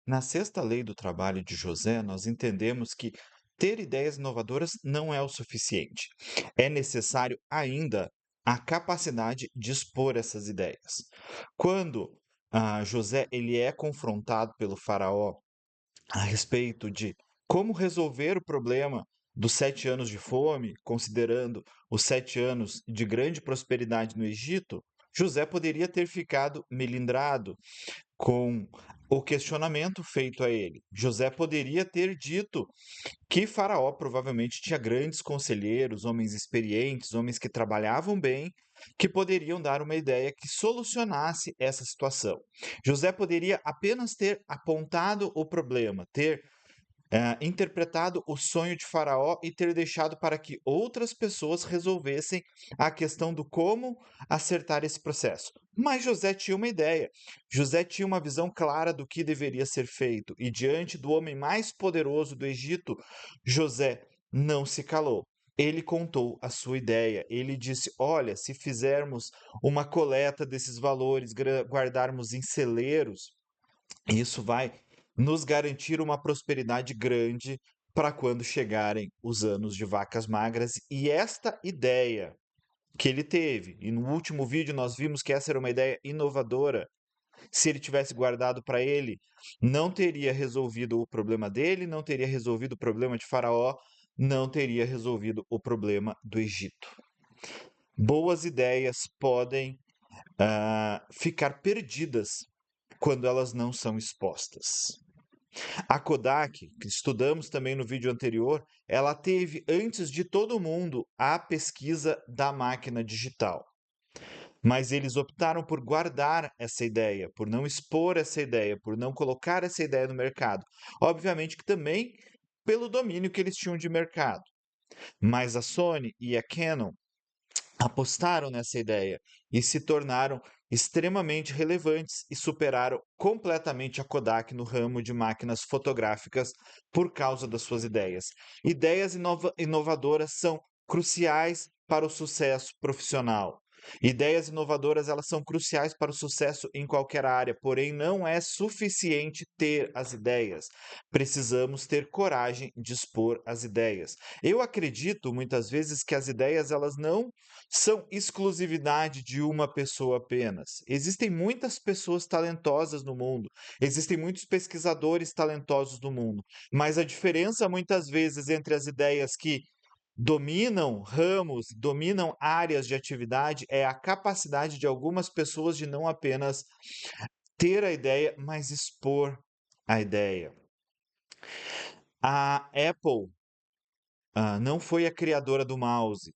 Na sexta lei do trabalho de José, nós entendemos que ter ideias inovadoras não é o suficiente. É necessário ainda a capacidade de expor essas ideias. Quando José ele é confrontado pelo faraó a respeito de como resolver o problema dos 7 anos de fome, considerando os 7 anos de grande prosperidade no Egito, José poderia ter ficado melindrado com o questionamento feito a ele. José poderia ter dito que Faraó provavelmente tinha grandes conselheiros, homens experientes, homens que trabalhavam bem, que poderiam dar uma ideia que solucionasse essa situação. José poderia apenas ter apontado o problema, ter interpretado o sonho de Faraó e ter deixado para que outras pessoas resolvessem a questão do como acertar esse processo. Mas José tinha uma ideia. José tinha uma visão clara do que deveria ser feito. E diante do homem mais poderoso do Egito, José não se calou. Ele contou a sua ideia. Ele disse: Olha, se fizermos uma coleta desses valores, guardarmos em celeiros, isso vai nos garantir uma prosperidade grande para quando chegarem os anos de vacas magras. E esta ideia que ele teve, e no último vídeo nós vimos que essa era uma ideia inovadora, se ele tivesse guardado para ele, não teria resolvido o problema dele, não teria resolvido o problema de Faraó, não teria resolvido o problema do Egito. Boas ideias podem ficar perdidas quando elas não são expostas. A Kodak, que estudamos também no vídeo anterior, ela teve antes de todo mundo a pesquisa da máquina digital. Mas eles optaram por guardar essa ideia, por não expor essa ideia, por não colocar essa ideia no mercado. Obviamente que também pelo domínio que eles tinham de mercado. Mas a Sony e a Canon apostaram nessa ideia e se tornaram extremamente relevantes e superaram completamente a Kodak no ramo de máquinas fotográficas por causa das suas ideias. Ideias inovadoras são cruciais para o sucesso profissional. Ideias inovadoras elas são cruciais para o sucesso em qualquer área, porém não é suficiente ter as ideias. Precisamos ter coragem de expor as ideias. Eu acredito muitas vezes que as ideias elas não são exclusividade de uma pessoa apenas. Existem muitas pessoas talentosas no mundo, existem muitos pesquisadores talentosos no mundo, mas a diferença muitas vezes entre as ideias que dominam ramos, dominam áreas de atividade é a capacidade de algumas pessoas de não apenas ter a ideia, mas expor a ideia. A Apple não foi a criadora do mouse.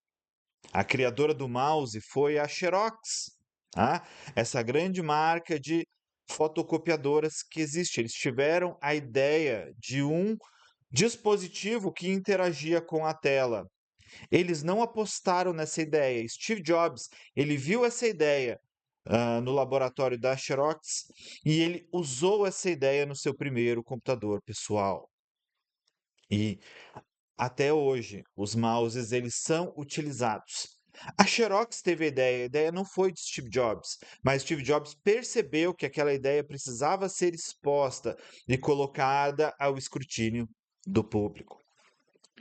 A criadora do mouse foi a Xerox, tá? Essa grande marca de fotocopiadoras que existe. Eles tiveram a ideia de um dispositivo que interagia com a tela. Eles não apostaram nessa ideia. Steve Jobs, ele viu essa ideia no laboratório da Xerox e ele usou essa ideia no seu primeiro computador pessoal. E até hoje, os mouses eles são utilizados. A Xerox teve a ideia não foi de Steve Jobs, mas Steve Jobs percebeu que aquela ideia precisava ser exposta e colocada ao escrutínio do público.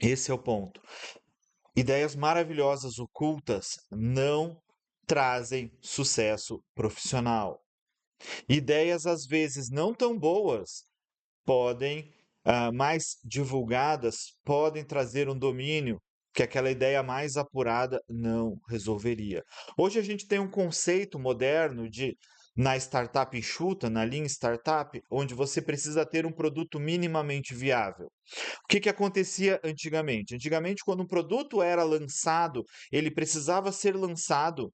Esse é o ponto. Ideias maravilhosas ocultas não trazem sucesso profissional. Ideias às vezes não tão boas podem, mais divulgadas, podem trazer um domínio que aquela ideia mais apurada não resolveria. Hoje a gente tem um conceito moderno de na startup enxuta, na linha startup, onde você precisa ter um produto minimamente viável. O que acontecia antigamente? Antigamente, quando um produto era lançado, ele precisava ser lançado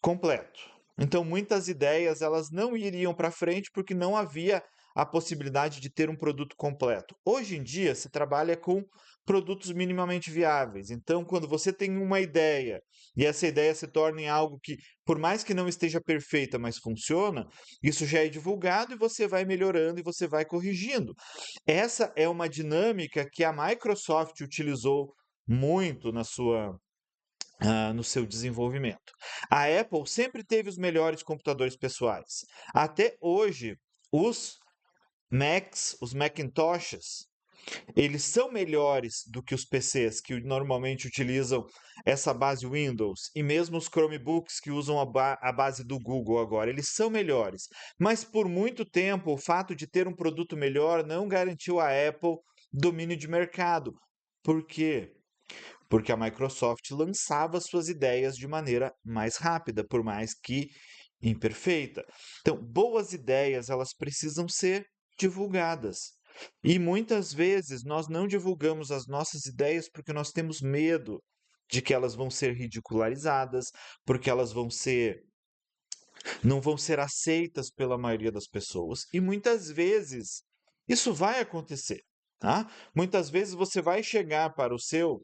completo. Então, muitas ideias elas não iriam para frente porque não havia a possibilidade de ter um produto completo. Hoje em dia, se trabalha com produtos minimamente viáveis. Então, quando você tem uma ideia e essa ideia se torna em algo que, por mais que não esteja perfeita, mas funciona, isso já é divulgado e você vai melhorando e você vai corrigindo. Essa é uma dinâmica que a Microsoft utilizou muito no seu desenvolvimento. A Apple sempre teve os melhores computadores pessoais. Até hoje, os Macs, os Macintoshes, eles são melhores do que os PCs que normalmente utilizam essa base Windows e mesmo os Chromebooks que usam a base do Google agora, eles são melhores. Mas por muito tempo, o fato de ter um produto melhor não garantiu à Apple domínio de mercado. Por quê? Porque a Microsoft lançava suas ideias de maneira mais rápida, por mais que imperfeita. Então, boas ideias, elas precisam ser divulgadas. E muitas vezes nós não divulgamos as nossas ideias porque nós temos medo de que elas vão ser ridicularizadas, porque elas não vão ser aceitas pela maioria das pessoas. E muitas vezes isso vai acontecer, tá? Muitas vezes você vai chegar para o seu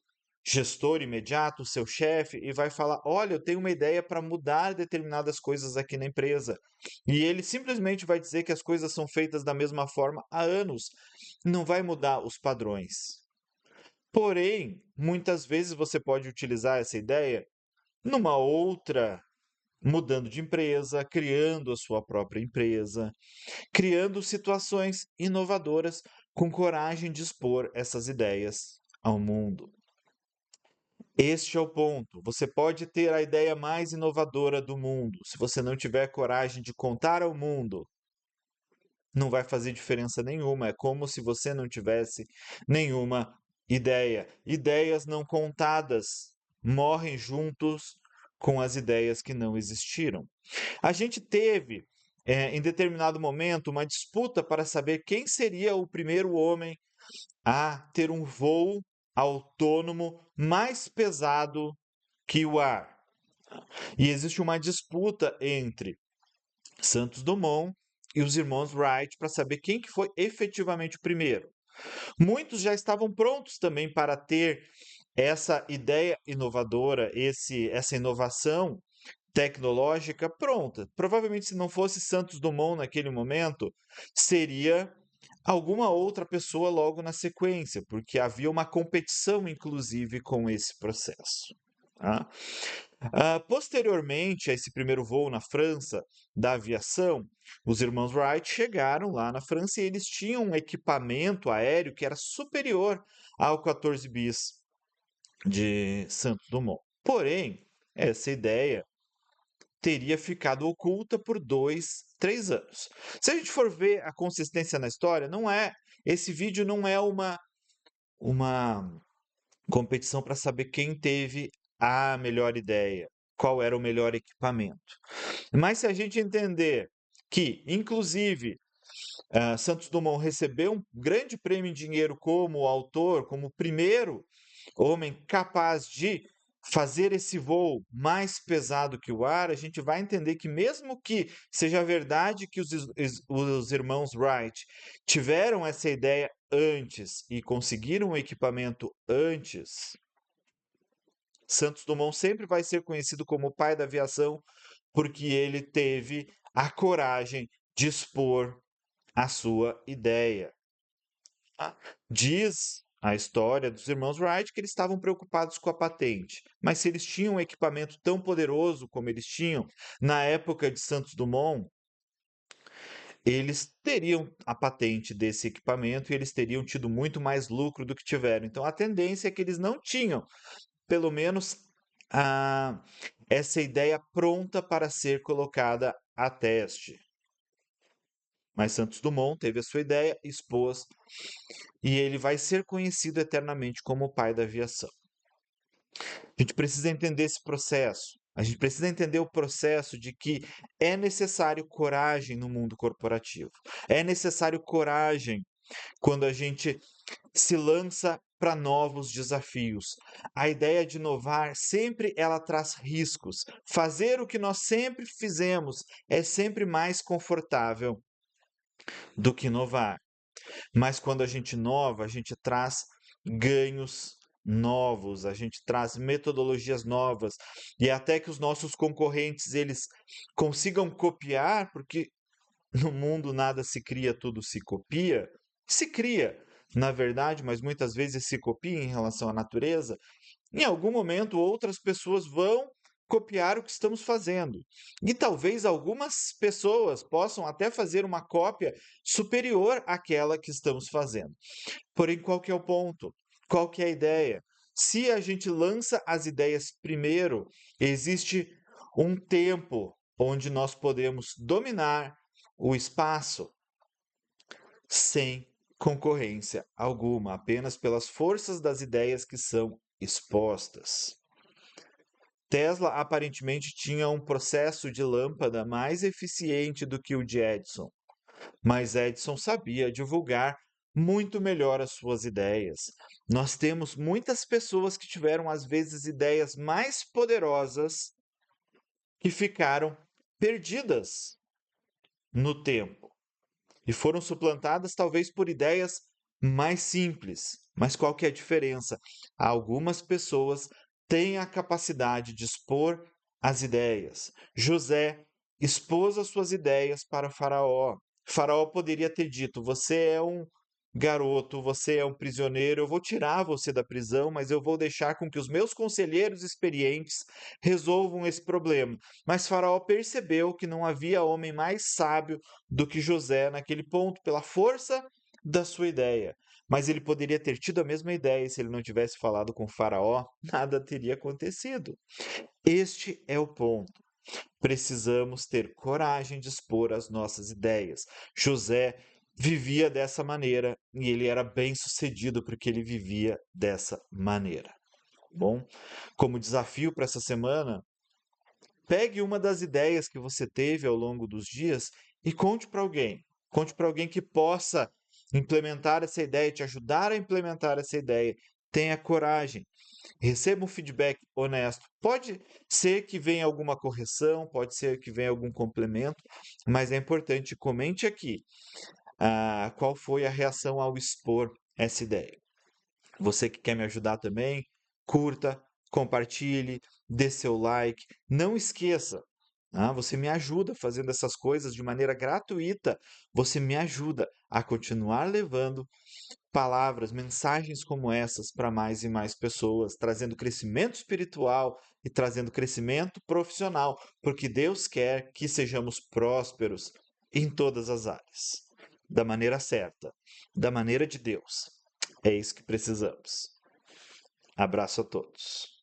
gestor imediato, o seu chefe, e vai falar: Olha, eu tenho uma ideia para mudar determinadas coisas aqui na empresa. E ele simplesmente vai dizer que as coisas são feitas da mesma forma há anos. Não vai mudar os padrões. Porém, muitas vezes você pode utilizar essa ideia numa outra mudando de empresa, criando a sua própria empresa, criando situações inovadoras com coragem de expor essas ideias ao mundo. Este é o ponto. Você pode ter a ideia mais inovadora do mundo. Se você não tiver coragem de contar ao mundo, não vai fazer diferença nenhuma. É como se você não tivesse nenhuma ideia. Ideias não contadas morrem juntos com as ideias que não existiram. A gente teve, em determinado momento, uma disputa para saber quem seria o primeiro homem a ter um voo autônomo mais pesado que o ar. E existe uma disputa entre Santos Dumont e os irmãos Wright para saber quem que foi efetivamente o primeiro. Muitos já estavam prontos também para ter essa ideia inovadora, essa inovação tecnológica pronta. Provavelmente, se não fosse Santos Dumont naquele momento, seria alguma outra pessoa logo na sequência, porque havia uma competição, inclusive, com esse processo. Tá? Posteriormente a esse primeiro voo na França da aviação, os irmãos Wright chegaram lá na França e eles tinham um equipamento aéreo que era superior ao 14 bis de Santos Dumont. Porém, essa ideia teria ficado oculta por 2, 3 anos. Se a gente for ver a consistência na história, não é. Esse vídeo não é uma competição para saber quem teve a melhor ideia, qual era o melhor equipamento. Mas se a gente entender que, inclusive, Santos Dumont recebeu um grande prêmio em dinheiro como autor, como o primeiro homem capaz de fazer esse voo mais pesado que o ar, a gente vai entender que, mesmo que seja verdade que os irmãos Wright tiveram essa ideia antes e conseguiram o equipamento antes, Santos Dumont sempre vai ser conhecido como o pai da aviação porque ele teve a coragem de expor a sua ideia. Diz a história dos irmãos Wright que eles estavam preocupados com a patente, mas se eles tinham um equipamento tão poderoso como eles tinham na época de Santos Dumont, eles teriam a patente desse equipamento e eles teriam tido muito mais lucro do que tiveram. Então a tendência é que eles não tinham, pelo menos, a, essa ideia pronta para ser colocada a teste. Mas Santos Dumont teve a sua ideia, expôs, e ele vai ser conhecido eternamente como o pai da aviação. A gente precisa entender esse processo. A gente precisa entender o processo de que é necessário coragem no mundo corporativo. É necessário coragem quando a gente se lança para novos desafios. A ideia de inovar sempre ela traz riscos. Fazer o que nós sempre fizemos é sempre mais confortável do que inovar. Mas quando a gente inova, a gente traz ganhos novos, a gente traz metodologias novas e até que os nossos concorrentes eles consigam copiar, porque no mundo nada se cria, tudo se copia. Se cria, na verdade, mas muitas vezes se copia em relação à natureza. Em algum momento outras pessoas vão copiar o que estamos fazendo. E talvez algumas pessoas possam até fazer uma cópia superior àquela que estamos fazendo. Porém, qual que é o ponto? Qual que é a ideia? Se a gente lança as ideias primeiro, existe um tempo onde nós podemos dominar o espaço sem concorrência alguma, apenas pelas forças das ideias que são expostas. Tesla aparentemente tinha um processo de lâmpada mais eficiente do que o de Edison, mas Edison sabia divulgar muito melhor as suas ideias. Nós temos muitas pessoas que tiveram, às vezes, ideias mais poderosas que ficaram perdidas no tempo e foram suplantadas, talvez, por ideias mais simples. Mas qual que é a diferença? Algumas pessoas têm a capacidade de expor as ideias. José expôs as suas ideias para Faraó. Faraó poderia ter dito: você é um garoto, você é um prisioneiro, eu vou tirar você da prisão, mas eu vou deixar com que os meus conselheiros experientes resolvam esse problema. Mas Faraó percebeu que não havia homem mais sábio do que José naquele ponto, pela força da sua ideia. Mas ele poderia ter tido a mesma ideia e se ele não tivesse falado com Faraó, nada teria acontecido. Este é o ponto. Precisamos ter coragem de expor as nossas ideias. José vivia dessa maneira e ele era bem sucedido porque ele vivia dessa maneira. Bom, como desafio para essa semana, pegue uma das ideias que você teve ao longo dos dias e conte para alguém. Conte para alguém que possa implementar essa ideia, te ajudar a implementar essa ideia. Tenha coragem. Receba um feedback honesto. Pode ser que venha alguma correção, pode ser que venha algum complemento, mas é importante, comente aqui qual foi a reação ao expor essa ideia. Você que quer me ajudar também, curta, compartilhe, dê seu like. Não esqueça, você me ajuda fazendo essas coisas de maneira gratuita. Você me ajuda a continuar levando palavras, mensagens como essas para mais e mais pessoas, trazendo crescimento espiritual e trazendo crescimento profissional, porque Deus quer que sejamos prósperos em todas as áreas, da maneira certa, da maneira de Deus. É isso que precisamos. Abraço a todos.